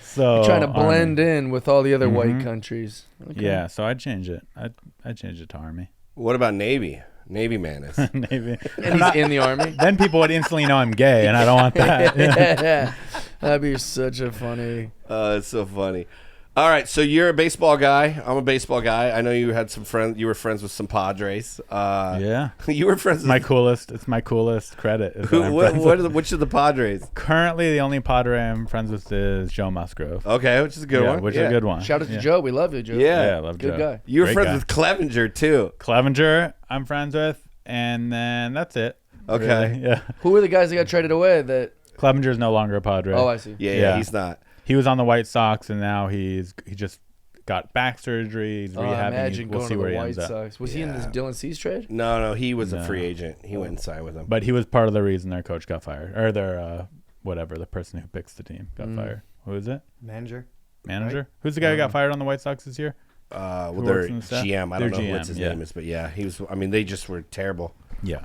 So You're trying to Army. blend in with all the other white Mhm. countries. Okay. Yeah, so I'd change it. I'd change it to Army. What about Navy? Navy Mannis. Maybe. And he's in the Army. Then people would instantly know I'm gay, and I don't want that. Yeah. That'd be such a funny. It's so funny. All right, so you're a baseball guy. I'm a baseball guy. I know you had some friends. You were friends with some Padres. Yeah. You were friends with My coolest. It's my coolest credit. Is that I'm friends with. which of the Padres? Currently, the only Padre I'm friends with is Joe Musgrove. Okay, which is a good one. Which yeah. is a good one. Shout out to Yeah. Joe. We love you, Joe. Yeah. Yeah, I love Good Joe. guy. You were Great friends guy. with Clevenger too. Clevenger, I'm friends with, and then that's it. Okay. Really. Yeah. Who were the guys that got traded away? That Clevenger's no longer a Padre. Oh, I see. Yeah, Yeah. he's not. He was on the White Sox, and now he just got back surgery. He's Oh, rehabbing. imagine We'll going see to where the he White ends up. Sox. Was he in this Yeah. Dylan Cease trade? No, he was a No. free agent. He went and signed with them. But he was part of the reason their coach got fired, or their whatever, the person who picks the team got fired. Who is it? Manager. Manager? Right? Who's the guy who got fired on the White Sox this year? Well, Who their works in the staff? GM. I Their don't know what GM, his yeah. name is, but yeah, he was. I mean, they just were terrible. Yeah.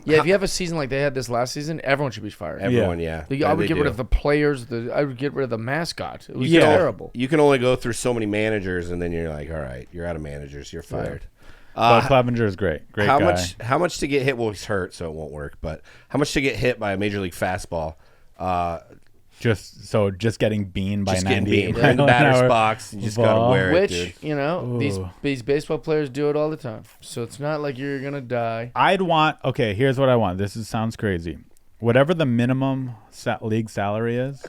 Yeah, if you have a season like they had this last season, everyone should be fired. Everyone, yeah. I would they get rid do. of the players. I would get rid of the mascot. It was Yeah. terrible. You can only go through so many managers, and then you're like, all right, you're out of managers. You're fired. But Clevenger is great. Great how guy. How much to get hit? Well, he's hurt, so it won't work. But how much to get hit by a major league fastball? Just getting beaned by Just getting 98 beamed. You're in the batter's mile-an-hour box. You just gotta ball. wear it, Which, dude. these baseball players do it all the time. So it's not like you're going to die. Okay, here's what I want. Sounds crazy. Whatever the minimum league salary is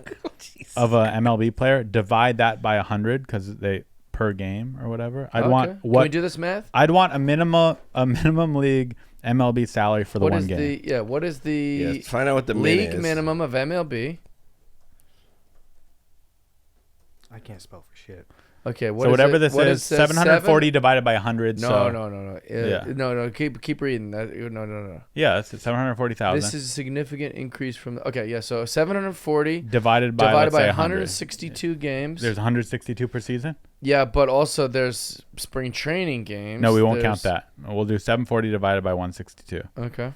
of a MLB player, divide that by 100 because they per game or whatever. I'd want Can we do this math? I'd want a minimum league MLB salary for the one game. What is the Yeah, let's find out what the league is. minimum of MLB? I can't spell for shit. Okay, So whatever this What is, says 740 divided by 100. No, so, no. Yeah. No. Keep reading. No. Yeah, it's 740,000 This is a significant increase from. Okay, yeah. So 740 divided by let's say 100. 162 games. There's 162 per season. Yeah, but also there's spring training games. No, we won't There's- count that. We'll do 740 divided by 162. Okay.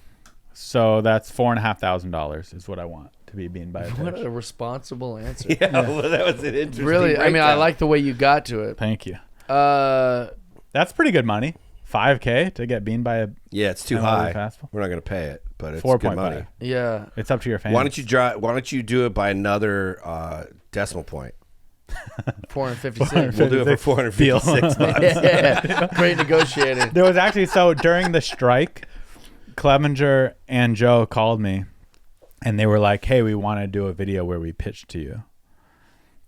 So that's $4,500 is what I want to be beaten by a What pitch. a responsible answer. Yeah, well, that was an interesting. Really, I mean, I breakdown. like the way you got to it. Thank you. Uh, That's pretty good money. $5K to get beamed by a Yeah, it's too MLB high. fastball. We're not gonna pay it, but it's 4.5. good money. yeah. It's up to your fans. Why don't you do it by another decimal point? 456. We'll do it for 456 bucks. Yeah. Great negotiating. There was actually during the strike, Clevenger and Joe called me, and they were like, "Hey, we want to do a video where we pitch to you."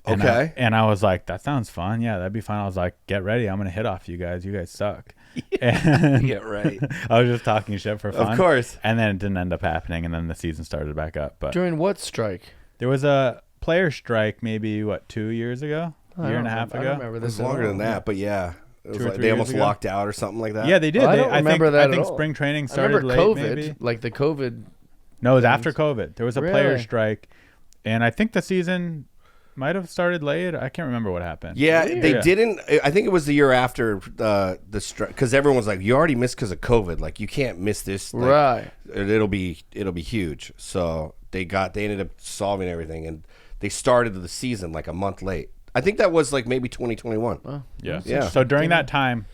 And Okay. I was like, "That sounds fun. Yeah, that'd be fun." I was like, "Get ready. I'm gonna hit off you guys. You guys suck." And Yeah, right. I was just talking shit for fun. Of course. And then it didn't end up happening, and then the season started back up. But During what strike? there was a player strike maybe 2 years ago, I year don't and a half remember- I ago. don't remember It this was at longer all. than that, but yeah. It was 2 or like 3 they years almost ago? locked out or something like that. Yeah, they did. I don't remember that I at think all. spring training I started remember late, COVID, maybe. like the COVID. No, it was things. after COVID. There was a player Really? strike, and I think the season might have started late. I can't remember what happened. Yeah, Weird. they Yeah. didn't. I think it was the year after the strike because everyone was like, "You already missed because of COVID. Like, you can't miss this. Like, Right. It'll be they ended up solving everything, and they started the season like a month late. I think that was like maybe 2021. Oh, yeah. So during that time,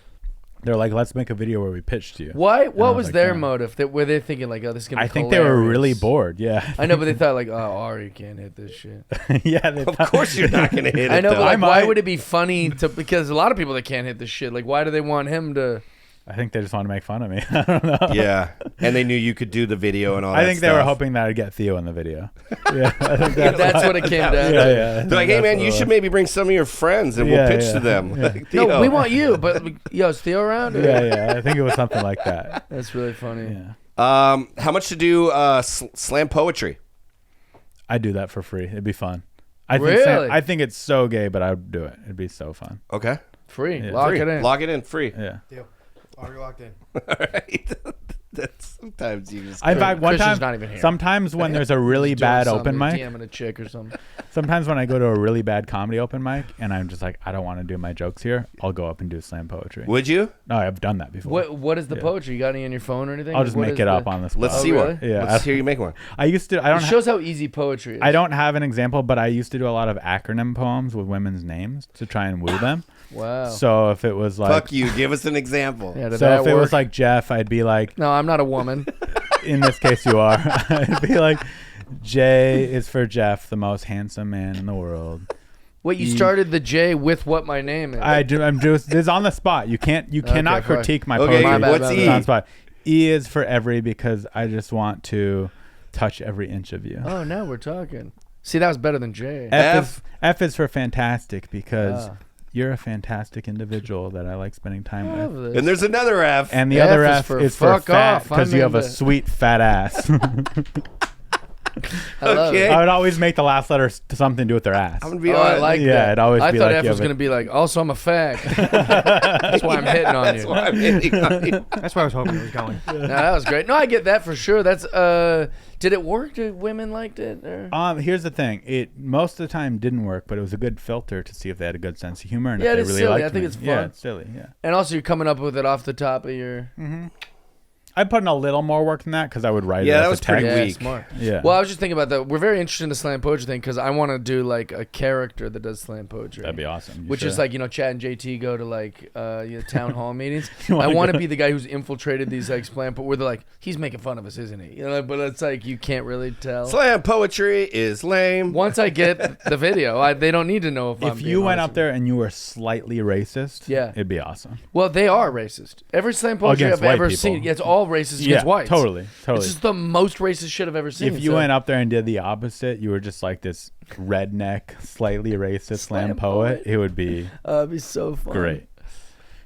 they're like, let's make a video where we pitch to you. Why? What was like, their motive? Were they thinking like, oh, this is going to be I think hilarious? they were really bored, yeah. I know, but they thought like, oh, Ari can't hit this shit. Yeah. Of course you're not going to hit it, I know, though. but like, why would it be funny to, because a lot of people that can't hit this shit, like, why do they want him to... I think they just want to make fun of me. I don't know. Yeah. And they knew you could do the video and all that I think stuff. they were hoping that I'd get Theo in the video. Yeah. I think that's what it came down to. Yeah. They're like, hey, man, you should maybe bring some of your friends and we'll pitch to them. Yeah. Like, no, we want you, but yo, is Theo around? Or? Yeah. I think it was something like that. That's really funny. Yeah. How much to do slam poetry? I'd do that for free. It'd be fun. Really? I think it's so gay, but I'd do it. It'd be so fun. Okay. Free. Yeah. Lock Free. it in. Lock it in. Free. Yeah. Deal. Already locked in. All right. That's sometimes you just. In fact, one Christian's time, not even here. Sometimes when there's a really bad open mic, DMing a chick or something. sometimes when I go to a really bad comedy open mic and I'm just like, I don't want to do my jokes here, I'll go up and do slam poetry. Would you? No, I've done that before. What is the poetry? You got any on your phone or anything? I'll just make it up on the spot. Let's see really? one. Yeah. Let's hear you make one. I used to. I don't. It shows how easy poetry is. I don't have an example, but I used to do a lot of acronym poems with women's names to try and woo them. Wow. So if it was like, Fuck you. Give us an example. Yeah, did so that if it work? was like Jeff, I'd be like, No, I'm not a woman. in this case you are. I'd be like, J is for Jeff, the most handsome man in the world. Wait, you started the J with what my name is. I do. I'm just. This is on the spot. You cannot fine. critique my Okay, poetry. what's It's E? on the spot. E is for every, because I just want to touch every inch of you. Oh, now we're talking. See, that was better than J. F is for fantastic, because you're a fantastic individual that I like spending time with. And there's another F. And the F other is F for is for fuck fat, off. because I'm you have a into- sweet fat ass. I love Okay. it. I would always make the last letter something to do with their ass. I'm gonna be Oh, I honest. like Yeah, that. it'd always I be thought like F you was have a- going to be like, also I'm a fag. That's why I'm hitting on That's you. why I'm hitting on you. That's where I was hoping it was going. No, that was great. No, I get that for sure. That's did it work? Did women liked it? Or? Here's the thing. It most of the time didn't work, but it was a good filter to see if they had a good sense of humor and Yeah, if it they is really silly. liked I think me. it's Yeah, fun. it's silly. Yeah. And also, you're coming up with it off the top of your. I put in a little more work than that because I would write it. Yeah, as that a was pretty text. Yeah, weak. smart. Yeah. Well, I was just thinking about that. We're very interested in the slam poetry thing because I want to do like a character that does slam poetry. That'd be awesome. You Which is should. like, Chad and JT go to like town hall meetings. You wanna I want to go- be the guy who's infiltrated these like slam, but where they're like, he's making fun of us, isn't he? But it's like you can't really tell. Slam poetry is lame. Once I get the video, they don't need to know if I'm if being you went honest up there and you were slightly racist, Yeah. it'd be awesome. Well, they are racist. Every slam poetry Against I've white ever people. seen, it's all racist Yeah, against whites. totally. It's just the most racist shit I've ever seen. If you went up there and did the opposite, you were just like this redneck, slightly racist slam poet, it would be it'd be so fun. great.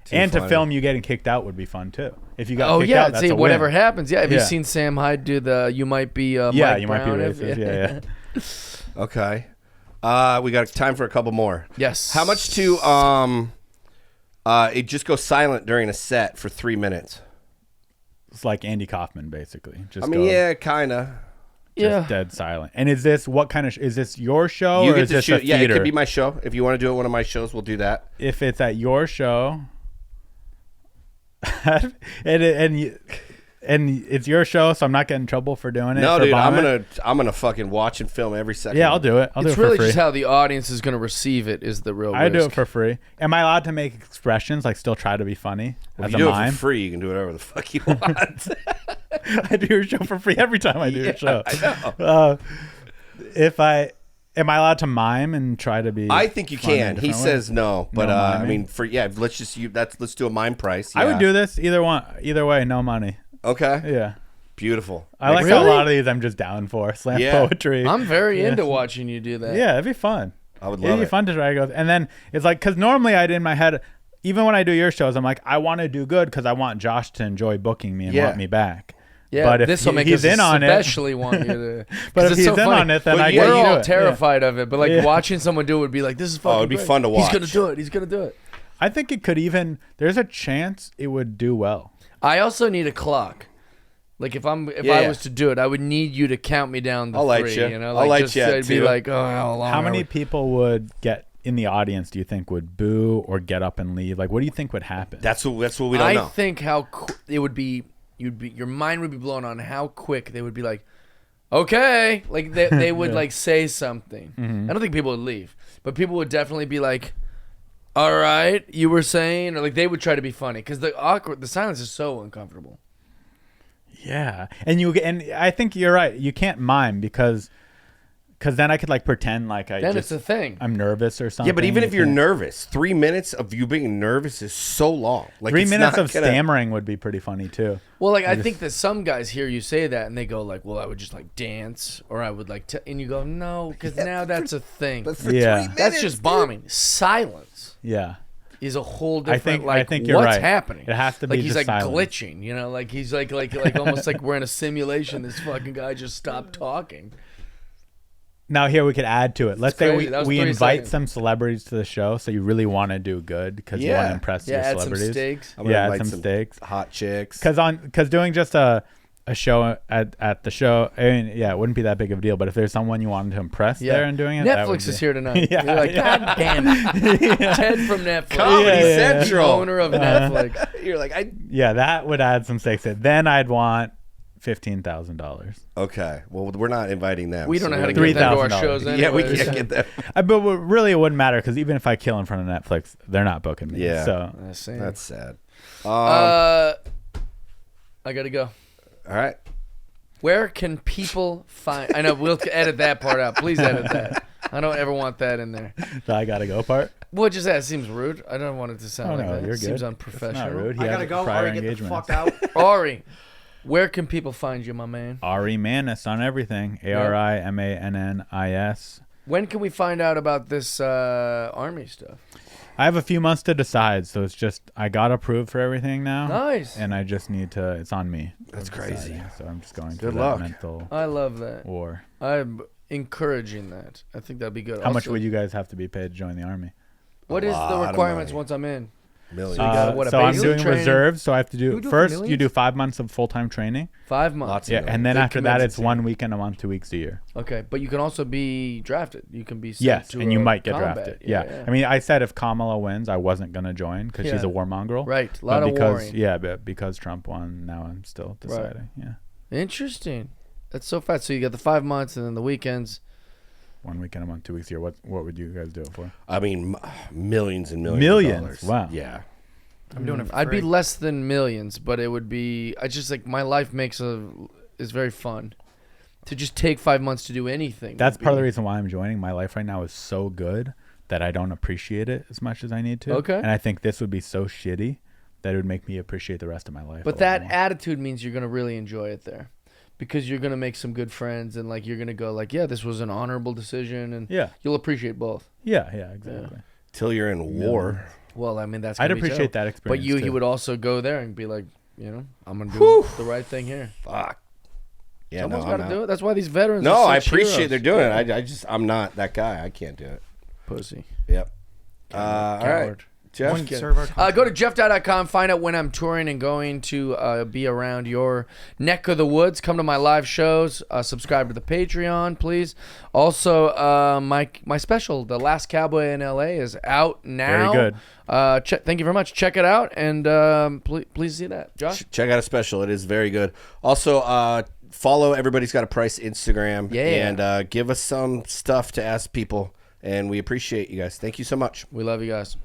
Too And funny. to film you getting kicked out would be fun too. If you got Oh kicked yeah, out, that's see a whatever win. happens. Yeah, have you Yeah. seen Sam Hyde do the "You might be"? Yeah, Mike you might be Brown if- racist. Yeah. Okay. We got time for a couple more. Yes. How much to it just goes silent during a set for 3 minutes? It's like Andy Kaufman, basically. Just I mean, go, yeah, kind of. just Yeah. dead silent. And is this what kind of? Is this your show You or get is to this a shoot. Yeah, it theater? could be my show. If you want to do it at one of my shows, we'll do that. If it's at your show, and it's your show, so I'm not getting in trouble for doing it. No, for dude, bombing. I'm gonna fucking watch and film every second. Yeah, I'll do it. I'll do It's it really for free. just how the audience is going to receive it is the real. I do it risk. for free. Am I allowed to make expressions? Like, still try to be funny If as you a do it mime? for free, you can do whatever the fuck you want. I do your show for free every time I do your show. I know. Am I allowed to mime and try to be? I think you fun in a can. He different way? says no, but No I miming? mean, let's do a mime price. I would yeah. do this either way, no money. Okay, Yeah, beautiful. I like how a lot of these I'm just down for slam Yeah. poetry. I'm very Yeah. into watching you do that. Yeah, it'd be fun. I would It'd love be it. fun to try to go. And then it's like, because normally I'd in my head, even when I do your shows, I'm like, I want to do good because I want Josh to enjoy booking me and Yeah. want me back. Yeah, But if this will make he's us in on it, especially want you to. but 'cause if it's he's so in funny. on it, then But I yeah, get We're you all do it. terrified of it, but like Yeah. watching someone do it would be like, "This is fucking. it'd be great. fun to He's gonna watch. do it. He's gonna do it." I think it could even. There's a chance it would do well. I also need a clock. Like if I was to do it, I would need you to count me down the I'll light three. you. You know, I'll like light just, you I'd be too. like, "Oh, how long?" How are many we?" people would get in the audience? Do you think would boo or get up and leave? Like, what do you think would happen? That's what we don't I know. think it would be. Your mind would be blown on how quick they would be like, okay. Like they would like say something. I don't think people would leave, but people would definitely be like, all right, you were saying, or like they would try to be funny because the silence is so uncomfortable. Yeah, and I think you're right. You can't mime because then I could like pretend like it's a thing. I'm nervous or something. Yeah, but even if you're nervous, 3 minutes of you being nervous is so long. Like 3 minutes of stammering would be pretty funny too. Well, like I think that some guys hear you say that and they go like, "Well, I would just like dance, or I would like," and you go, "No, because now that's a thing. But for 3 minutes, that's just bombing. Silence. Yeah." Is a whole different. I think you're what's right. happening? It has to be like he's just like silence. glitching, you know, like he's like almost like we're in a simulation. This fucking guy just stopped talking. Now here we could add to it. Let's say we invite 3 seconds. some celebrities to the show, so you really want to do good because you want to impress your add celebrities. some steaks. Add some steaks, hot chicks. Because doing just a show at the show, I mean, it wouldn't be that big of a deal. But if there's someone you wanted to impress there and doing it, Netflix is here tonight. You're like, God damn it, Ted from Netflix, Comedy Central, owner of Netflix. You're like, that would add some stakes. Then I'd want $15,000. Okay, well, we're not inviting them. We don't know how to get them to our shows anyway. Yeah, we can't get them. But really, it wouldn't matter because even if I kill in front of Netflix, they're not booking me. Yeah, so that's sad. I gotta go. All right. Where can people find? I know we'll edit that part out. Please edit that. I don't ever want that in there. The I gotta go part. Well, just that it seems rude. I don't want it to sound like that. You're It seems good. unprofessional. It's not rude. I gotta go. Ari, get the fuck out. Ari, where can people find you, my man? Ari Mannis on everything. ARIMANNIS. When can we find out about this army stuff? I have a few months to decide, so it's just I got approved for everything now. Nice. And I just need to. It's on me. That's crazy. So I'm just going Good through luck. that mental I love that. war. I'm encouraging that. I think that'd be good. How much would you guys have to be paid to join the army? What is the lot of requirements money. once I'm in? Millions. So you got what, a so I'm basic doing training? reserves, so I have to You do do first. millions? You do 5 months of full-time training. 5 months. Lots of Yeah, millions. and then Big after that, it's commitments 1 weekend a month, 2 weeks a year. Okay, but you can also be drafted. You can be sent Yes, to and you a might get combat. drafted. Yeah. I mean, I said if Kamala wins, I wasn't gonna join because she's Yeah. a warmongrel. Right, a lot But of because, warring. Yeah, but because Trump won, now I'm still deciding. Yeah, Interesting. That's so fast. So you got the 5 months and then the weekends. 1 weekend a month, 2 weeks a year. What would you guys do it for? I mean, millions and millions. Millions? Of dollars. Wow. Yeah. I'm doing it for I'd be free. less than millions, but it would be. I just like my life is very fun. To just take 5 months to do anything. That's would part of the be- reason why I'm joining. My life right now is so good that I don't appreciate it as much as I need to. Okay. And I think this would be so shitty that it would make me appreciate the rest of my life. But a lot that more. attitude means you're gonna really enjoy it there, because you're gonna make some good friends and like you're gonna go like, yeah, this was an honorable decision, and you'll appreciate both. Yeah, exactly. Till you're in war. Well, I mean that's. I'd gonna be appreciate dope. that experience. But you too. would also go there and be like, I'm gonna do the right thing here. Fuck. Yeah, Someone's no, got to I'm do out. it. That's why these veterans. No, are I such appreciate heroes. they're doing it. I'm not that guy. I can't do it. Pussy. Yep. All right. Coward. Jeff. One server. Go to jeffdye.com, find out when I'm touring and going to be around your neck of the woods. Come to my live shows. Subscribe to the Patreon, please. Also, my special, The Last Cowboy in L.A., is out now. Very good. Thank you very much. Check it out, and please see that. Josh? Check out a special. It is very good. Also, follow Everybody's Got a Price Instagram. Yeah. And give us some stuff to ask people. And we appreciate you guys. Thank you so much. We love you guys.